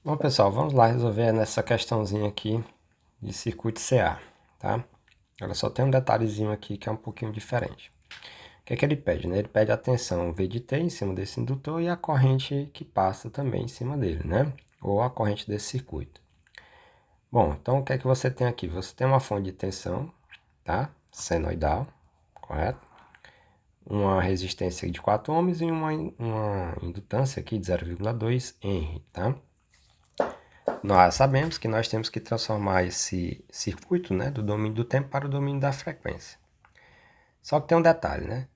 Bom, pessoal, vamos lá resolver nessa questãozinha aqui de circuito CA, tá? Ela só tem um detalhezinho aqui que é um pouquinho diferente. O que é que ele pede, né? Ele pede a tensão V de T em cima desse indutor e a corrente que passa também em cima dele, né? Ou a corrente desse circuito. Bom, então o que é que você tem aqui? Você tem uma fonte de tensão, tá? Senoidal, correto? Uma resistência de 4 ohms e uma indutância aqui de 0,2 Henry, tá? Nós sabemos que nós temos que transformar esse circuito, né, do domínio do tempo para o domínio da frequência. Só que tem um detalhe, né?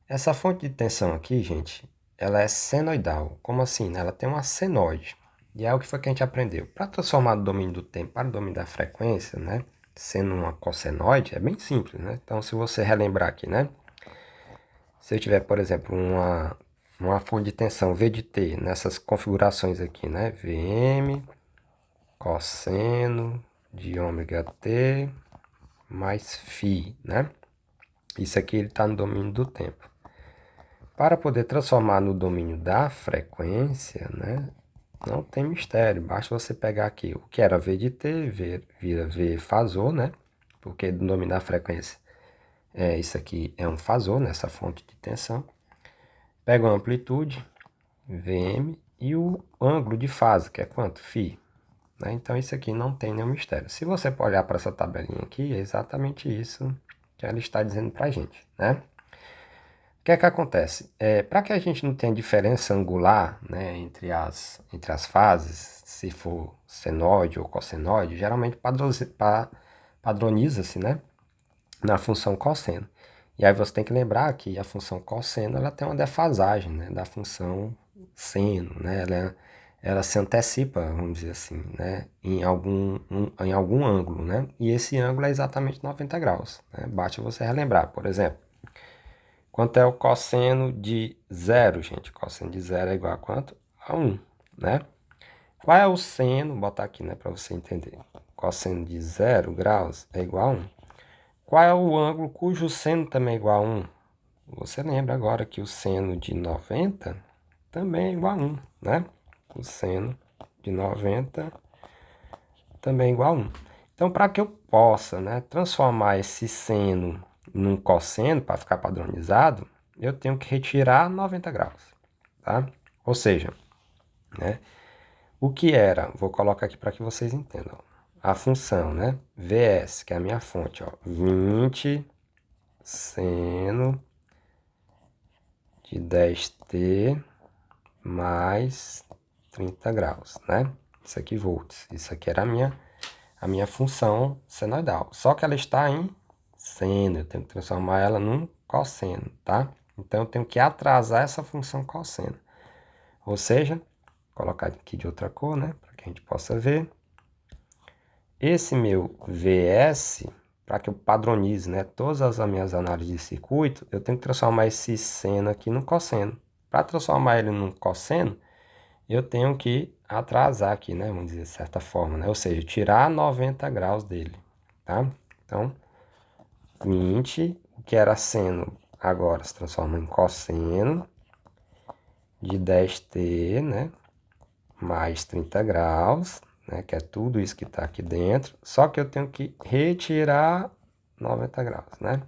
Essa fonte de tensão aqui, gente, ela é senoidal. Como assim? Ela tem uma senoide. E é o que foi que a gente aprendeu. Para transformar do domínio do tempo para o domínio da frequência, né, sendo uma cossenoide, é bem simples, né? Então, se você relembrar aqui, né? Se eu tiver, por exemplo, uma fonte de tensão V de T nessas configurações aqui, né? Vm cosseno de ômega t mais φ, né? Isso aqui ele está no domínio do tempo. Para poder transformar no domínio da frequência, né? Não tem mistério, basta você pegar aqui o que era V de t, vira V fasor, né? Porque no domínio da frequência, isso aqui é um fasor, nessa fonte de tensão. Pega a amplitude, Vm, e o ângulo de fase, que é quanto? Φ. Né? Então, isso aqui não tem nenhum mistério. Se você olhar para essa tabelinha aqui, é exatamente isso que ela está dizendo para a gente. Né? O que é que acontece? Para que a gente não tenha diferença angular, né, entre as fases, se for senoide ou cossenoide, geralmente padroniza-se, né, na função cosseno. E aí você tem que lembrar que a função cosseno ela tem uma defasagem, né, da função seno, né? Ela se antecipa, vamos dizer assim, né, em algum ângulo, né? E esse ângulo é exatamente 90 graus, né? Basta você relembrar, por exemplo. Quanto é o cosseno de zero, gente? Cosseno de zero é igual a quanto? A 1, né? Qual é o seno? Vou botar aqui, né, para você entender. Cosseno de 0 graus é igual a 1. Qual é o ângulo cujo seno também é igual a 1? Você lembra agora que o seno de 90 também é igual a 1, né? O seno de 90 também é igual a 1. Então, para que eu possa, né, transformar esse seno num cosseno, para ficar padronizado, eu tenho que retirar 90 graus, tá? Ou seja, né, o que era, vou colocar aqui para que vocês entendam, a função, né, Vs, que é a minha fonte, ó, 20 seno de 10t mais 30 graus, né? Isso aqui volts. Isso aqui era a minha função senoidal. Só que ela está em seno, eu tenho que transformar ela num cosseno, tá? Então eu tenho que atrasar essa função cosseno. Ou seja, colocar aqui de outra cor, né? Para que a gente possa ver. Esse meu Vs, para que eu padronize, né, todas as minhas análises de circuito, eu tenho que transformar esse seno aqui no cosseno. Para transformar ele num cosseno, eu tenho que atrasar aqui, né, vamos dizer de certa forma, né, ou seja, tirar 90 graus dele, tá? Então, 20, o que era seno, agora se transforma em cosseno de 10t, né, mais 30 graus, né, que é tudo isso que está aqui dentro, só que eu tenho que retirar 90 graus, né?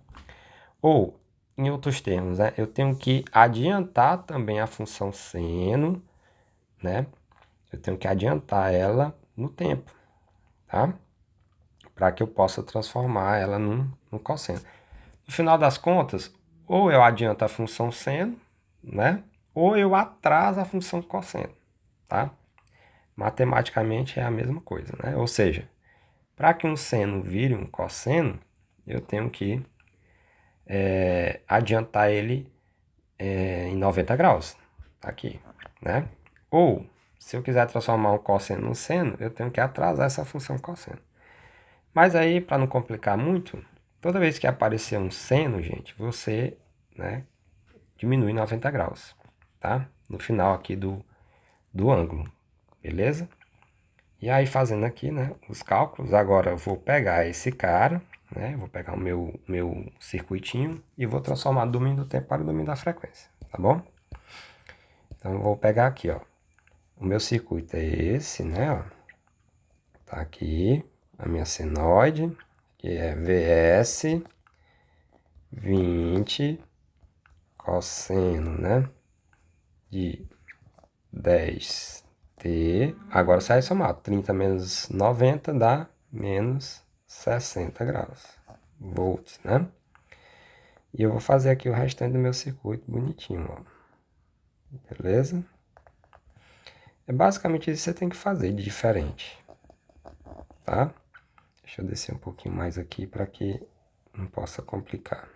Ou, em outros termos, né, eu tenho que adiantar também a função seno, né? Eu tenho que adiantar ela no tempo, tá? Para que eu possa transformar ela num cosseno. No final das contas, ou eu adianto a função seno, né? Ou eu atraso a função cosseno, tá? Matematicamente é a mesma coisa, né? Ou seja, para que um seno vire um cosseno, eu tenho que adiantar ele em 90 graus, aqui, né? Ou, se eu quiser transformar um cosseno num seno, eu tenho que atrasar essa função cosseno. Mas aí, para não complicar muito, toda vez que aparecer um seno, gente, você, né, diminui 90 graus, tá? No final aqui do ângulo, beleza? E aí, fazendo aqui, né, os cálculos, agora eu vou pegar esse cara, né, vou pegar o meu circuitinho e vou transformar do domínio do tempo para o domínio da frequência, tá bom? Então, eu vou pegar aqui, ó, o meu circuito é esse, né? Ó. Tá aqui a minha senoide, que é VS 20 cosseno, né? De 10t. Agora sai somado. 30 menos 90 dá menos 60 graus. Volts, né? E eu vou fazer aqui o restante do meu circuito bonitinho, ó. Beleza? É basicamente isso que você tem que fazer de diferente, tá? Deixa eu descer um pouquinho mais aqui para que não possa complicar.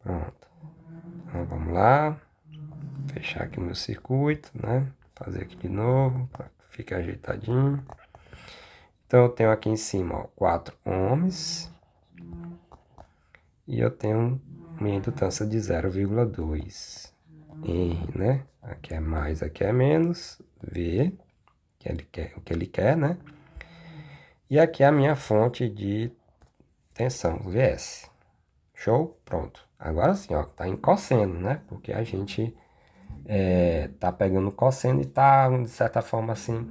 Pronto. Então vamos lá. Fechar aqui o meu circuito, né? Fazer aqui de novo para que fique ajeitadinho. Então eu tenho aqui em cima, ó, 4 ohms. E eu tenho minha indutância de 0,2 R, né? Aqui é mais, aqui é menos, V, que ele quer, o que ele quer, né? E aqui é a minha fonte de tensão, VS. Show? Pronto. Agora sim, ó, tá em cosseno, né? Porque a gente tá pegando cosseno e tá, de certa forma, assim,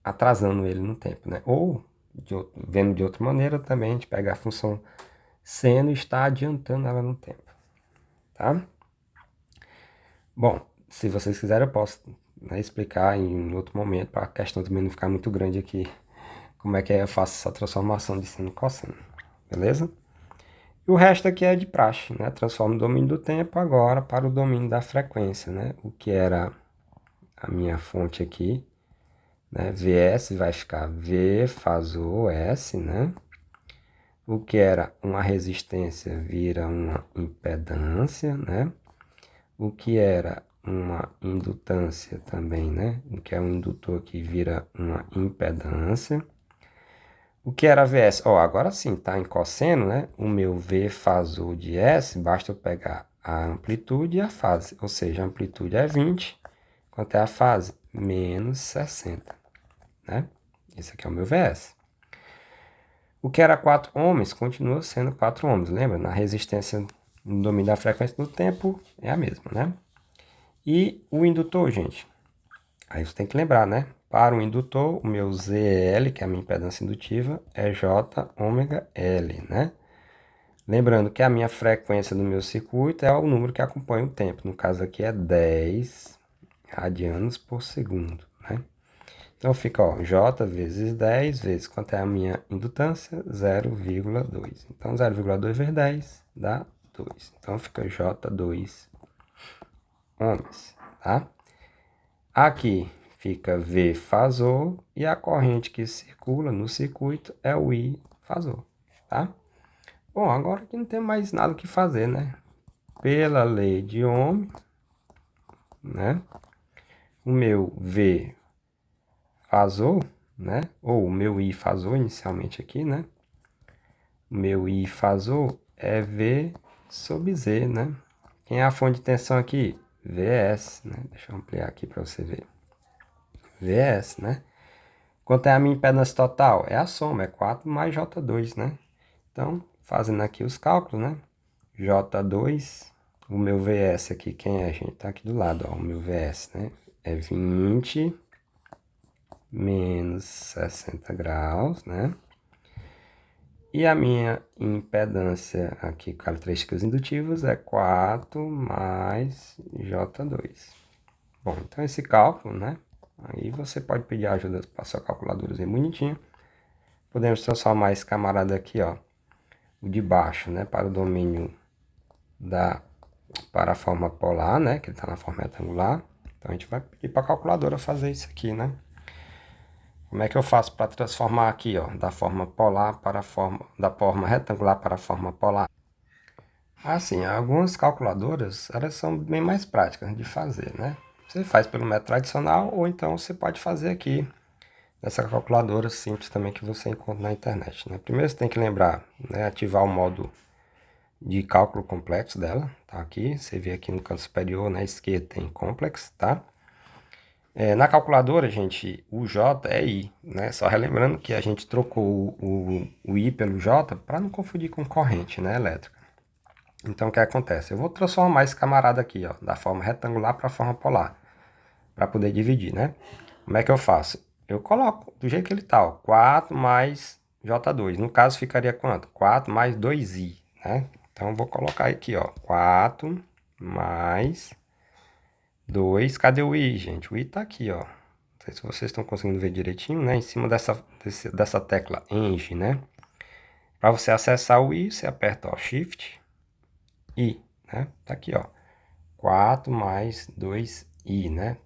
atrasando ele no tempo, né? Ou, vendo de outra maneira, também a gente pega a função seno e está adiantando ela no tempo, tá? Bom, se vocês quiserem, eu posso, né, explicar em outro momento, para a questão também não ficar muito grande aqui, como é que eu faço essa transformação de seno em cosseno, beleza? E o resto aqui é de praxe, né? Transformo o domínio do tempo agora para o domínio da frequência, né? O que era a minha fonte aqui, né? VS vai ficar V fazor S, né? O que era uma resistência vira uma impedância, né? O que era uma indutância também, né? O que é um indutor que vira uma impedância. O que era VS? Ó, agora sim, tá em cosseno, né? O meu V fazor de S, basta eu pegar a amplitude e a fase. Ou seja, a amplitude é 20, quanto é a fase? Menos 60, né? Esse aqui é o meu VS. O que era 4 ohms continua sendo 4 ohms, lembra? Na resistência no domínio da frequência do tempo é a mesma, né? E o indutor, gente, aí você tem que lembrar, né? Para o indutor, o meu ZL, que é a minha impedância indutiva, é J ômega L, né? Lembrando que a minha frequência do meu circuito é o número que acompanha o tempo. No caso aqui é 10 radianos por segundo, né? Então fica, ó, J vezes 10 vezes quanto é a minha indutância? 0,2. Então 0,2 vezes 10 dá 2. Então fica J2 ohms, tá? Aqui fica V fazor e a corrente que circula no circuito é o I fazor, tá? Bom, agora aqui não tem mais nada o que fazer, né? Pela lei de Ohm, né? O meu V fazor, né? Ou o meu I fazor inicialmente aqui, né? O meu I fazor é V sobre Z, né? Quem é a fonte de tensão aqui? VS, né? Deixa eu ampliar aqui para você ver. VS, né? Quanto é a minha impedância total? É a soma, é 4 mais J2, né? Então, fazendo aqui os cálculos, né? J2, o meu VS aqui, quem é, gente? Tá aqui do lado, ó, o meu VS, né? É 20 menos 60 graus, né? E a minha impedância aqui, características indutivas, é 4 mais J2. Bom, então esse cálculo, né? Aí você pode pedir ajuda para sua calculadora bonitinha. Podemos transformar esse camarada aqui, ó, o de baixo, né, para o domínio para a forma polar, né, que ele está na forma retangular. Então a gente vai pedir para a calculadora fazer isso aqui, né? Como é que eu faço para transformar aqui, ó, da forma polar para a forma, da forma retangular para a forma polar? Assim, algumas calculadoras, elas são bem mais práticas de fazer, né? Você faz pelo método tradicional ou então você pode fazer aqui nessa calculadora simples também que você encontra na internet, né? Primeiro você tem que lembrar, né, ativar o modo de cálculo complexo dela, tá aqui, você vê aqui no canto superior, na esquerda tem complex, tá? Na calculadora, gente, o J é I, né? Só relembrando que a gente trocou o I pelo J para não confundir com corrente, né, elétrica. Então, o que acontece? Eu vou transformar esse camarada aqui, ó, da forma retangular para a forma polar, para poder dividir, né? Como é que eu faço? Eu coloco do jeito que ele está, ó, 4 mais J2. No caso, ficaria quanto? 4 mais 2i, né? Então, eu vou colocar aqui, ó, 4 mais 2. Cadê o i, gente? O i está aqui, ó. Não sei se vocês estão conseguindo ver direitinho, né? Em cima dessa tecla Eng, né? Para você acessar o i, você aperta, ó, Shift I, né? Tá aqui, ó. 4 mais 2i, né?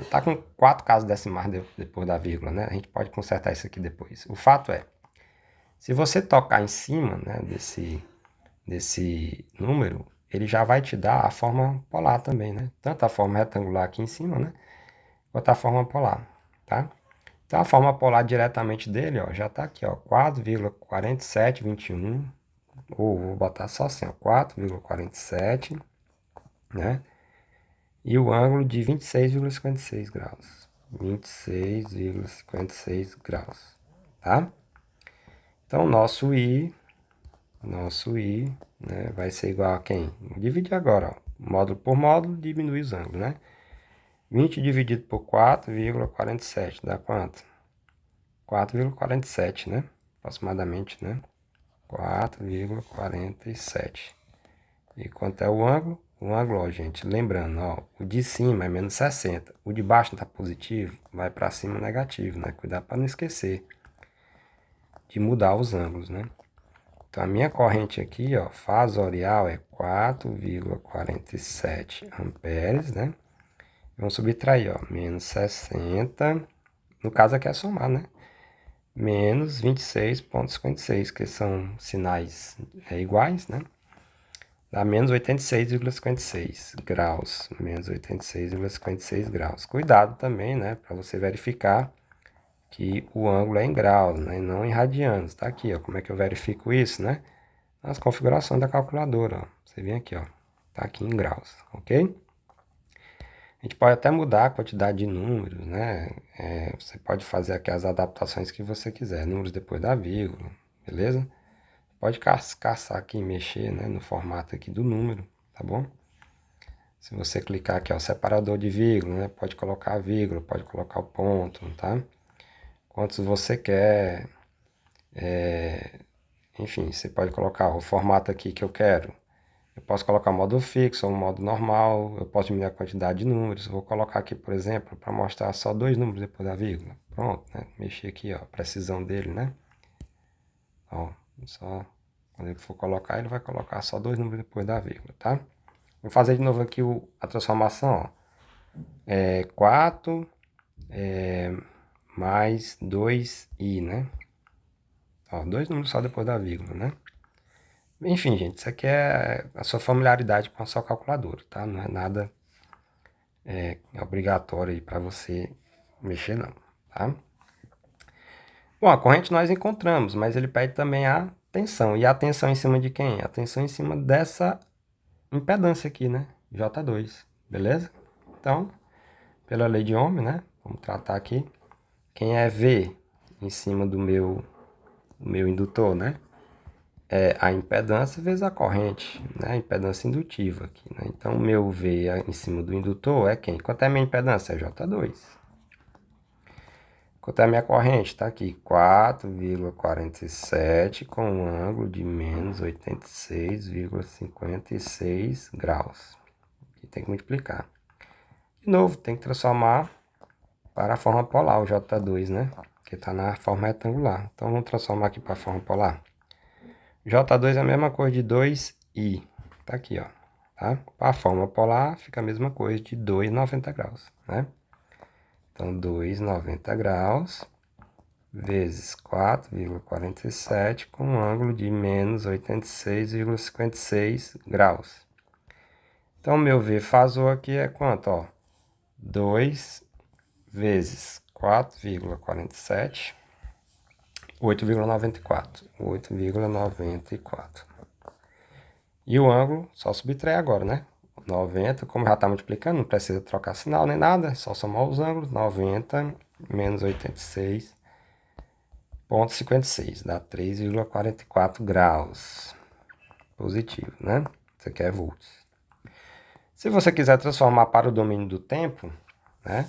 Tá com 4 casas decimais depois da vírgula, né? A gente pode consertar isso aqui depois. O fato é, se você tocar em cima, né, desse número, ele já vai te dar a forma polar também, né? Tanto a forma retangular aqui em cima, né? Quanto a forma polar, tá? Então, a forma polar diretamente dele, ó, já tá aqui, ó, 4,4721, ou vou botar só assim, ó, 4,47, né? E o ângulo de 26,56 graus. 26,56 graus, tá? Então, nosso I, né, vai ser igual a quem? Vou dividir agora, ó. Módulo por módulo, diminui os ângulos, né? 20 dividido por 4,47 dá quanto? 4,47, né? Aproximadamente, né? 4,47. E quanto é o ângulo? O ângulo, ó, gente, lembrando, ó, o de cima é menos 60. O de baixo está positivo, vai para cima negativo, né? Cuidado para não esquecer de mudar os ângulos, né? Então, a minha corrente aqui, ó, fasorial é 4,47 amperes, né? Vamos subtrair, ó, menos 60. No caso aqui é somar, né? Menos 26,56, que são sinais iguais, né? Dá menos 86,56 graus. Menos 86,56 graus. Cuidado também, né? Para você verificar que o ângulo é em graus, né? E não em radianos. Tá aqui, ó. Como é que eu verifico isso, né? Nas configurações da calculadora, ó. Você vem aqui, ó. Tá aqui em graus, ok? A gente pode até mudar a quantidade de números, né? Você pode fazer aqui as adaptações que você quiser. Números depois da vírgula, beleza? Pode caçar aqui e mexer, né, no formato aqui do número, tá bom? Se você clicar aqui, ó, separador de vírgula, né, pode colocar a vírgula, pode colocar o ponto, tá? Quantos você quer, enfim, você pode colocar o formato aqui que eu quero. Eu posso colocar modo fixo ou modo normal, eu posso diminuir a quantidade de números. Eu vou colocar aqui, por exemplo, para mostrar só 2 números depois da vírgula. Pronto, né? Mexer aqui, ó, a precisão dele, né? Ó, só quando ele for colocar, ele vai colocar só 2 números depois da vírgula, tá? Vou fazer de novo aqui a transformação, ó. 4 mais 2i, né? Ó, 2 números só depois da vírgula, né? Enfim, gente, isso aqui é a sua familiaridade com a sua calculadora, tá? Não é nada obrigatório aí para você mexer, não, tá? Bom, a corrente nós encontramos, mas ele pede também a tensão. E a tensão em cima de quem? A tensão em cima dessa impedância aqui, né? J2, beleza? Então, pela lei de Ohm, né? Vamos tratar aqui. Quem é V em cima do meu indutor, né? É a impedância vezes a corrente, né? A impedância indutiva aqui, né? Então, o meu V em cima do indutor é quem? Quanto é a minha impedância? É J2. Quanto é a minha corrente? Está aqui, 4,47 com um ângulo de menos 86,56 graus. Aqui tem que multiplicar. De novo, tem que transformar para a forma polar, o J2, né? Que está na forma retangular. Então, vamos transformar aqui para a forma polar. J2 é a mesma coisa de 2i. Tá aqui, ó. Tá? Para a forma polar, fica a mesma coisa de 2,90 graus, né? Então, 2,90 graus vezes 4,47 com um ângulo de menos 86,56 graus. Então, meu V fasor aqui é quanto, ó? 2 vezes 4,47, 8,94. 8,94. E o ângulo, só subtrair agora, né? 90, como já está multiplicando, não precisa trocar sinal nem nada, é só somar os ângulos. 90 menos 86,56, dá 3,44 graus. Positivo, né? Isso aqui é volts. Se você quiser transformar para o domínio do tempo, né?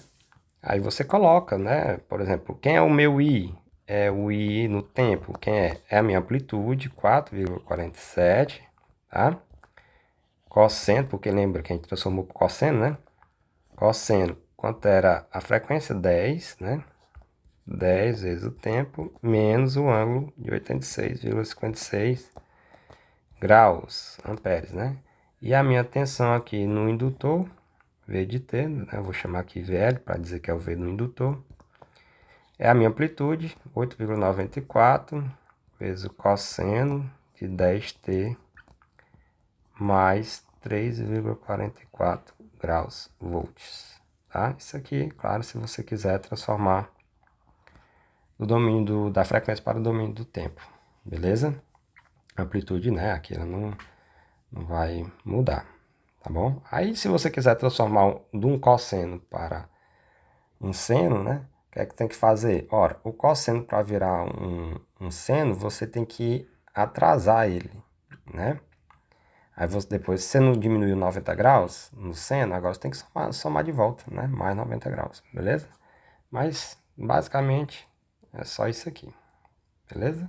Aí você coloca, né? Por exemplo, quem é o meu I? É o I no tempo. Quem é? É a minha amplitude, 4,47, tá? Cosseno, porque lembra que a gente transformou para cosseno, né? Cosseno, quanto era a frequência? 10, né? 10 vezes o tempo, menos o ângulo de 86,56 graus, amperes, né? E a minha tensão aqui no indutor, V de T, né? Eu vou chamar aqui VL para dizer que é o V do indutor. É a minha amplitude, 8,94 vezes o cosseno de 10t mais 3,44 graus volts, tá? Isso aqui, claro, se você quiser transformar do domínio da frequência para o domínio do tempo, beleza? A amplitude, né, aqui ela não vai mudar, tá bom? Aí, se você quiser transformar de um cosseno para um seno, né, o que é que tem que fazer? Ora, o cosseno para virar um seno, você tem que atrasar ele, né? Aí você depois, se você não diminuiu 90 graus no seno, agora você tem que somar de volta, né? Mais 90 graus, beleza? Mas, basicamente, é só isso aqui, beleza?